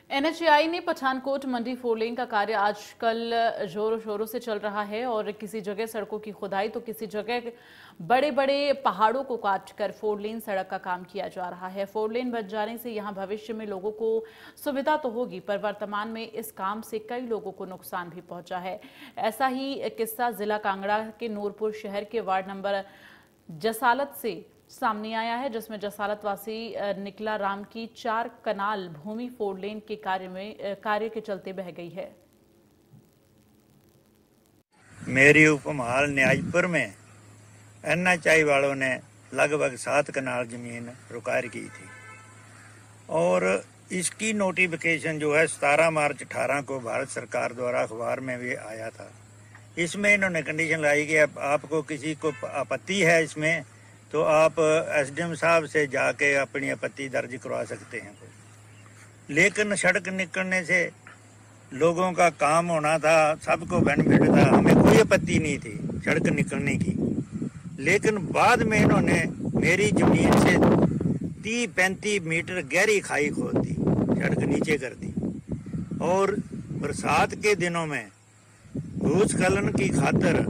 NHAI ने Pathankot Mandi four lane का कार्य आजकल जोरों शोरों से चल रहा है और किसी जगह सड़कों की खुदाई तो किसी जगह बड़े बड़े पहाड़ों को काटकर फोरलेन सड़क का काम किया जा रहा है। फोरलेन बन जाने से यहां भविष्य में लोगों को सुविधा तो होगी, पर वर्तमान में इस काम से कई लोगों को नुकसान भी पहुंचा है। ऐसा ही किस्सा जिला कांगड़ा के नूरपुर शहर के वार्ड नंबर जसालत से सामने आया है, जिसमें जसालत वासी निकला राम की 4 कनाल भूमि फोरलेन के कार्य के चलते बह गई है। मेरी उपमहाल न्यायपुर में एनएचएआई वालों ने लगभग 7 कनाल जमीन रुकार की थी और इसकी नोटिफिकेशन जो है 17 मार्च 18 को भारत सरकार द्वारा अखबार में भी आया था। इसमें इन्होंने कंडीशन लगाई कि आपको किसी को आपत्ति है इसमें तो आप एसडीएम साहब से जाके अपनी आपत्ति दर्ज करवा सकते हैं। लेकिन सड़क निकलने से लोगों का काम होना था, सबको बेनिफिट था, हमें कोई आपत्ति नहीं थी सड़क निकलने की। लेकिन बाद में इन्होंने मेरी जमीन से 30-35 मीटर गहरी खाई खोद दी, सड़क नीचे कर दी और बरसात के दिनों में भूस्खलन की खातर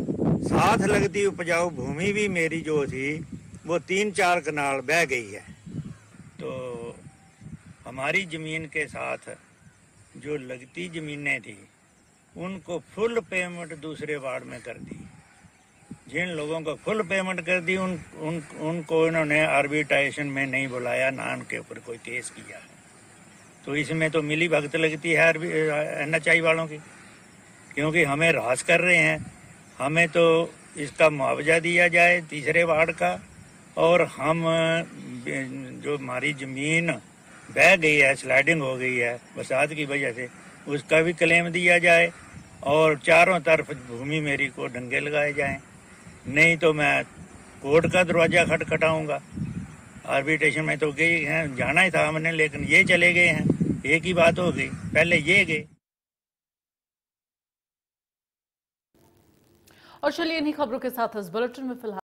साथ लगती उपजाऊ भूमि भी मेरी जो थी वो 3-4 कनाल बह गई है। तो हमारी ज़मीन के साथ जो लगती ज़मीनें थी उनको फुल पेमेंट दूसरे वार्ड में कर दी। जिन लोगों को फुल पेमेंट कर दी उनको इन्होंने आर्बिट्रेशन में नहीं बुलाया, ना उनके ऊपर कोई केस किया। तो इसमें तो मिली भगत लगती है एनएचएआई वालों की, क्योंकि हमें रास कर रहे हैं। हमें तो इसका मुआवजा दिया जाए तीसरे वार्ड का, और हम जो हमारी ज़मीन बह गई है, स्लाइडिंग हो गई है बरसात की वजह से, उसका भी क्लेम दिया जाए और चारों तरफ भूमि मेरी को डंगे लगाए जाएं। नहीं तो मैं कोर्ट का दरवाज़ा खटखटाऊंगा। आर्बिट्रेशन में तो गए हैं, जाना ही था हमने, लेकिन ये चले गए हैं। एक ही बात हो गई, पहले ये गए। और चलिए इन्हीं खबरों के साथ इस बुलेटिन में फिलहाल